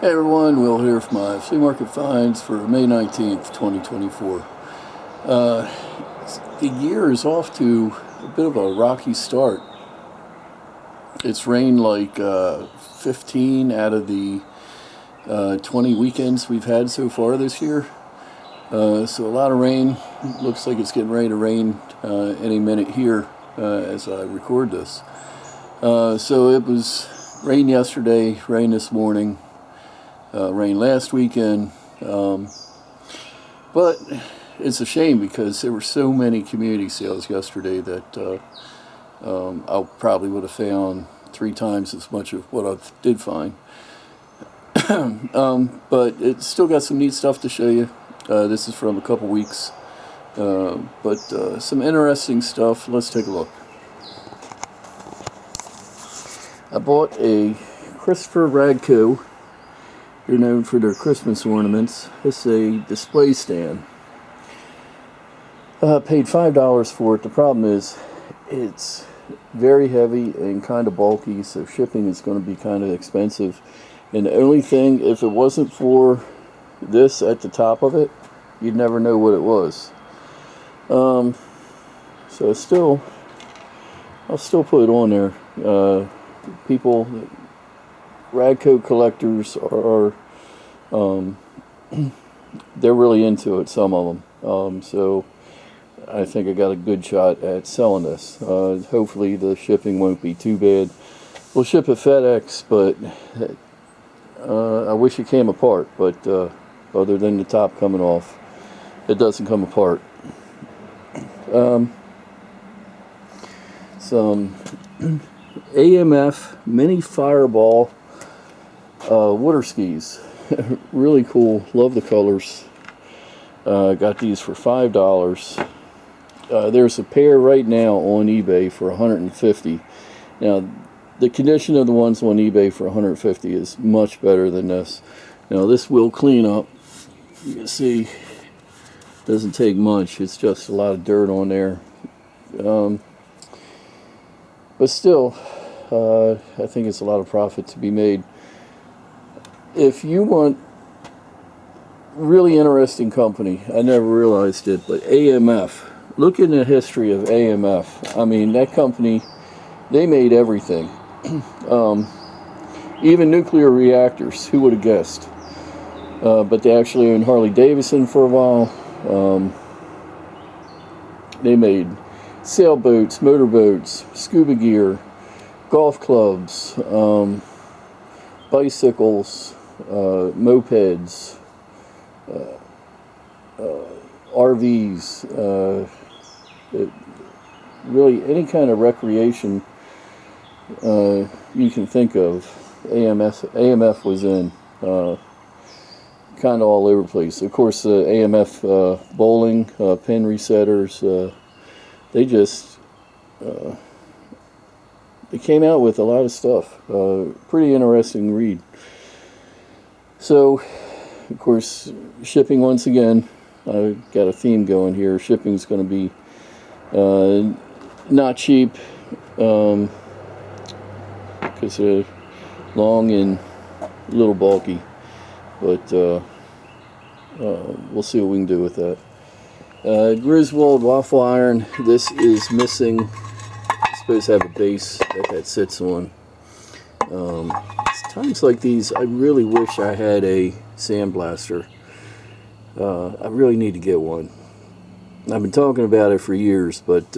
Hey everyone, Will here from my flea market finds for May 19th, 2024. The year is off to a bit of a rocky start. It's rained like 15 out of the 20 weekends we've had so far this year. So a lot of rain. Looks like it's getting ready to rain any minute here as I record this. So it was rain yesterday, rain this morning. Rain last weekend, but it's a shame because there were so many community sales yesterday that I probably would have found 3 times as much of what I did find. But it's still got some neat stuff to show you. This is from a couple weeks, but some interesting stuff. Let's take a look. I bought a Christopher Radko. They're known for their Christmas ornaments. It's a display stand. Paid $5 for it. The problem is it's very heavy and kind of bulky, so shipping is going to be kind of expensive. And the only thing, if it wasn't for this at the top of it, you'd never know what it was. So I'll still put it on there. People, Radko collectors are they're really into it, some of them. So I think I got a good shot at selling this. Hopefully the shipping won't be too bad. We'll ship it FedEx, but I wish it came apart, but other than the top coming off, it doesn't come apart. Some AMF mini Fireball water skis. Really cool. Love the colors. Got these for $5. There's a pair right now on eBay for $150. Now, the condition of the ones on eBay for $150 is much better than this. Now, this will clean up. You can see, doesn't take much. It's just a lot of dirt on there. But still, I think it's a lot of profit to be made. If you want really interesting company, I never realized it, but AMF, look in the history of AMF. I mean, that company, they made everything. Even nuclear reactors, who would have guessed? But they actually owned Harley Davidson for a while. They made sailboats, motorboats, scuba gear, golf clubs, bicycles, mopeds, RVs, really any kind of recreation you can think of. AMF was in, kind of all over the place. Of course, AMF bowling, pin resetters, they just they came out with a lot of stuff. Pretty interesting read. So, of course, shipping once again. I've got a theme going here. Shipping's going to be not cheap because they're long and a little bulky. But we'll see what we can do with that. Griswold waffle iron. This is missing. It's supposed to have a base that sits on. Times like these, I really wish I had a sandblaster. I really need to get one. I've been talking about it for years, but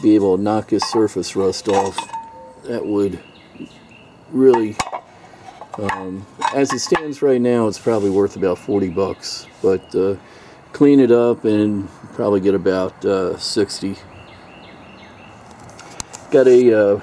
be able to knock this surface rust off, that would really, as it stands right now, it's probably worth about $40, but clean it up and probably get about 60. Got a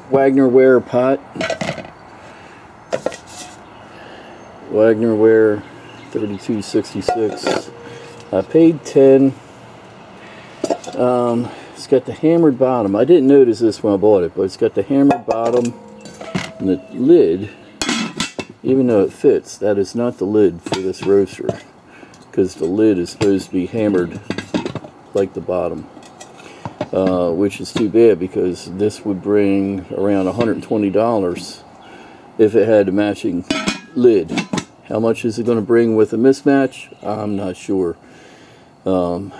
Wagner Ware pot. Wagner Ware 3266. I paid 10. It's got the hammered bottom. I didn't notice this when I bought it, but it's got the hammered bottom and the lid. Even though it fits, that is not the lid for this roaster, because the lid is supposed to be hammered like the bottom. which is too bad because this would bring around $120 if it had a matching lid. How much is it going to bring with a mismatch? I'm not sure. Who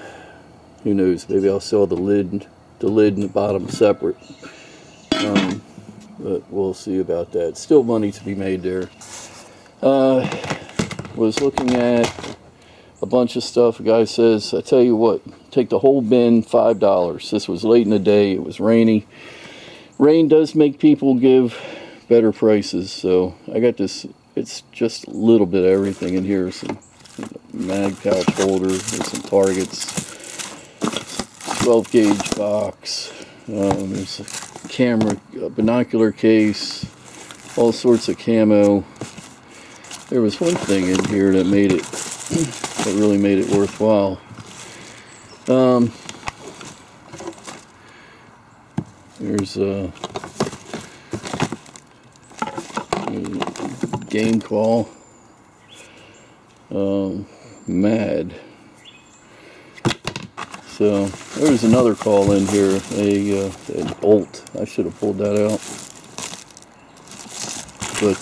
knows? Maybe I'll sell the lid and the bottom separate. But we'll see about that. Still money to be made there. Was looking at a bunch of stuff. A guy says, I tell you what, take the whole bin, $5. This was late in the day. It was rainy. Rain does make people give better prices. So I got this. It's just a little bit of everything in here. Some mag pouch holder, there's some targets, 12 gauge box, there's a camera, a binocular case, all sorts of camo. There was one thing in here that made it, that really made it worthwhile. There's a game call, Mad. So there's another call in here, an Bolt. I should have pulled that out. But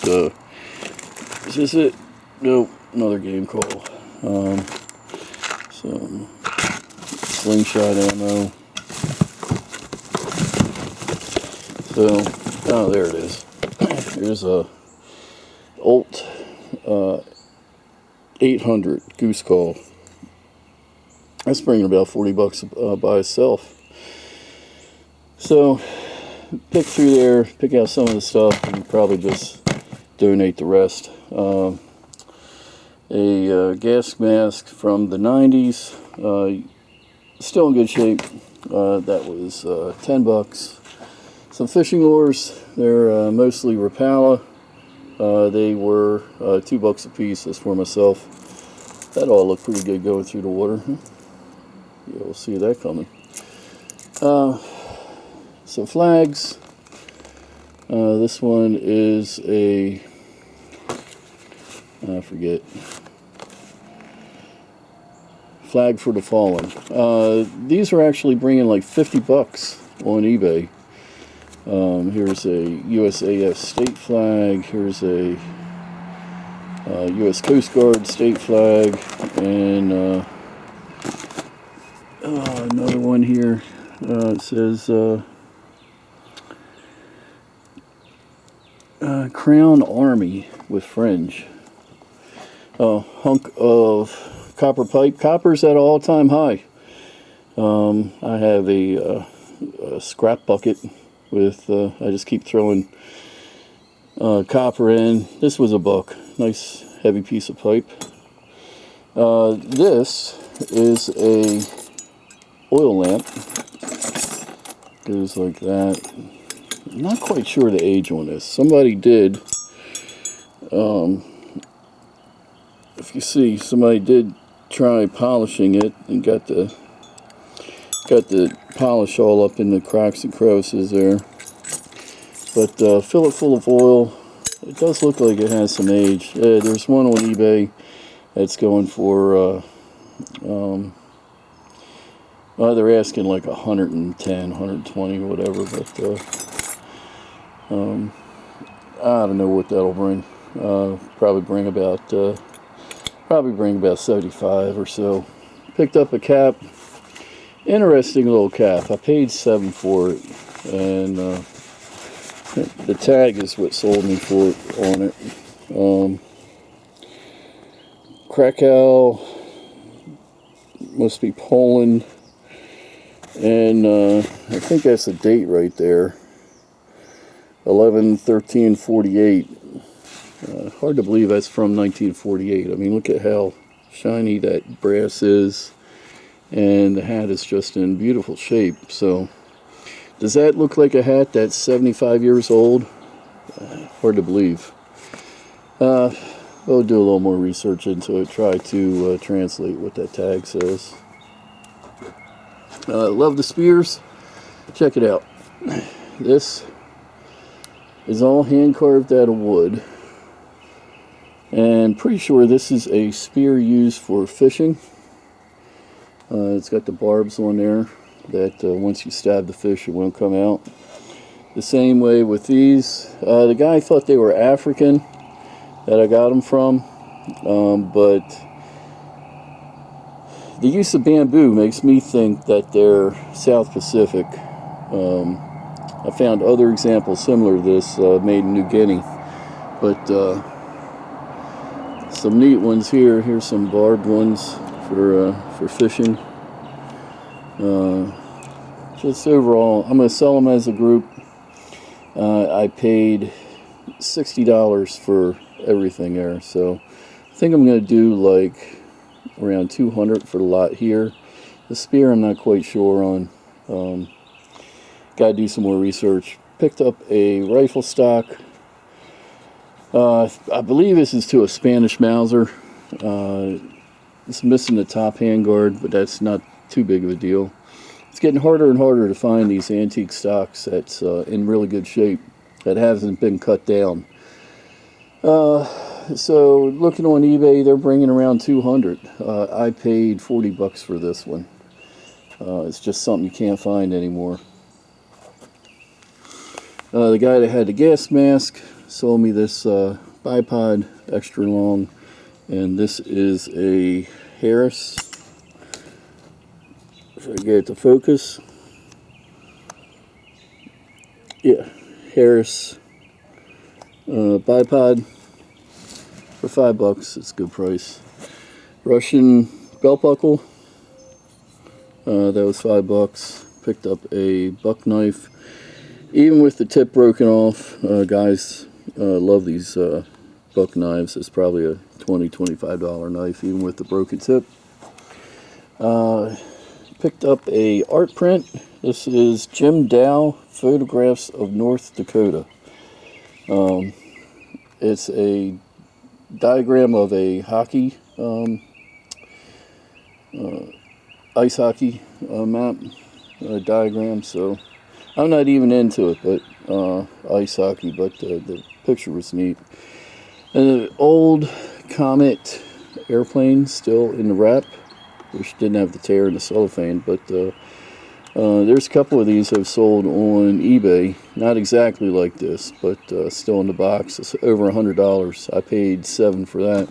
is this it? Nope, another game call. Some slingshot ammo. So, oh, there it is. Here's a Olt 800 Goose Call. That's bringing about $40 by itself. So, pick through there, pick out some of the stuff, and probably just donate the rest. A gas mask from the 90s, still in good shape. That was $10. Some fishing lures. They're mostly Rapala. They were $2 a piece. That's for myself. That all looked pretty good going through the water. Yeah, we'll see that coming. Some flags. This one is a, I forget, Flag for the Fallen. These are actually bringing like $50 on eBay. Here's a USAF state flag. Here's a U.S. Coast Guard state flag, and another one here. It says Crown Army with fringe. Hunk of copper pipe. Copper's at an all-time high. I have a scrap bucket with, I just keep throwing copper in. This was $1. Nice heavy piece of pipe. This is a oil lamp. Goes like that. I'm not quite sure the age on this. Somebody did, if you see, somebody did try polishing it and got the polish all up in the cracks and crevices there. But fill it full of oil. It does look like it has some age. There's one on eBay that's going for, well, they're asking like 110, 120, whatever. But I don't know what that'll bring. Probably bring about 75 or so. Picked up a cap. Interesting little cap. I paid $7 for it, and the tag is what sold me for it on it. Krakow, must be Poland, and I think that's the date right there. 11/13/48. Hard to believe that's from 1948. I mean, look at how shiny that brass is. And the hat is just in beautiful shape. So, does that look like a hat that's 75 years old? Hard to believe. We'll do a little more research into it. Try to translate what that tag says. Love the spears. Check it out. This is all hand carved out of wood. And pretty sure this is a spear used for fishing. It's got the barbs on there that once you stab the fish, it won't come out. The same way with these. The guy thought they were African that I got them from, but the use of bamboo makes me think that they're South Pacific. I found other examples similar to this made in New Guinea, but some neat ones here. Here's some barbed ones for fishing. Just overall, I'm going to sell them as a group. I paid $60 for everything there, so I think I'm going to do like around $200 for the lot here. The spear I'm not quite sure on. Got to do some more research. Picked up a rifle stock. I believe this is to a Spanish Mauser. It's missing the top handguard, but that's not too big of a deal. It's getting harder and harder to find these antique stocks that's in really good shape, that hasn't been cut down. So looking on eBay, they're bringing around 200. I paid $40 for this one. It's just something you can't find anymore. The guy that had the gas mask sold me this bipod extra long, and this is a Harris. If I get it to focus, yeah, Harris bipod for $5. It's a good price. Russian belt buckle, that was $5. Picked up a buck knife, even with the tip broken off. Guys love these buck knives. It's probably a $20–$25 knife, even with the broken tip. Picked up a art print. This is Jim Dow Photographs of North Dakota. It's a diagram of a hockey, ice hockey map diagram. So I'm not even into it, but ice hockey. But the picture was neat. And an old Comet airplane still in the wrap. Which didn't have the tear and the cellophane, but there's a couple of these I've sold on eBay. Not exactly like this, but still in the box. It's over $100. I paid $7 for that.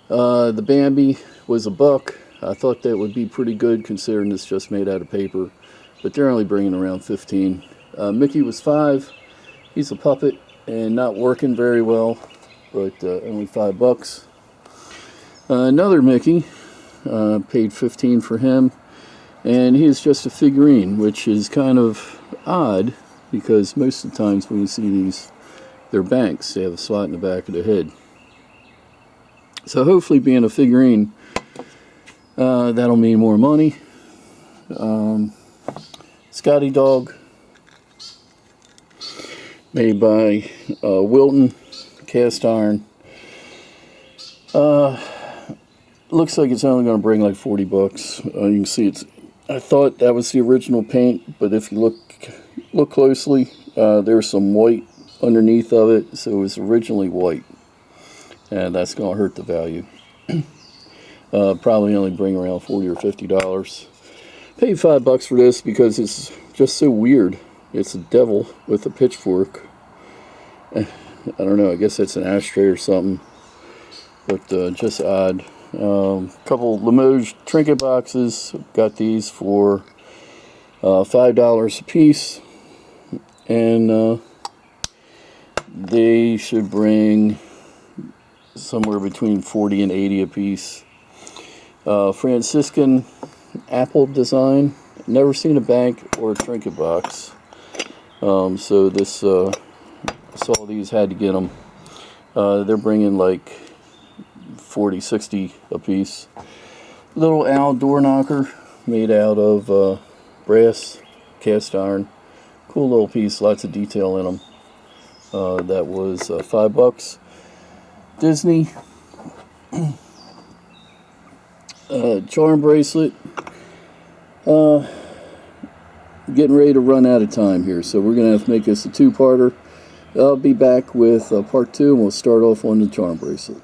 The Bambi was $1. I thought that would be pretty good considering it's just made out of paper, but they're only bringing around 15. Mickey was $5. He's a puppet and not working very well, but only $5. Another Mickey. Paid 15 for him, and he is just a figurine, which is kind of odd because most of the times when you see these, they're banks. They have a slot in the back of the head. So hopefully, being a figurine, that'll mean more money. Scotty Dog, made by Wilton, cast iron. Looks like it's only going to bring like $40. You can see it's. I thought that was the original paint, but if you look closely, there's some white underneath of it, so it was originally white, and that's going to hurt the value. Probably only bring around $40 or $50. Paid $5 for this because it's just so weird. It's a devil with a pitchfork. I don't know. I guess it's an ashtray or something, but just odd. Couple Limoges trinket boxes. Got these for $5 a piece, and they should bring somewhere between 40 and 80 a piece. Franciscan apple design. Never seen a bank or a trinket box, so this saw these, had to get them. They're bringing like 40, 60 a piece. Little owl door knocker made out of brass, cast iron. Cool little piece, lots of detail in them. That was $5. Disney charm bracelet. Getting ready to run out of time here, so we're gonna have to make this a two-parter. I'll be back with part 2, and we'll start off on the charm bracelet.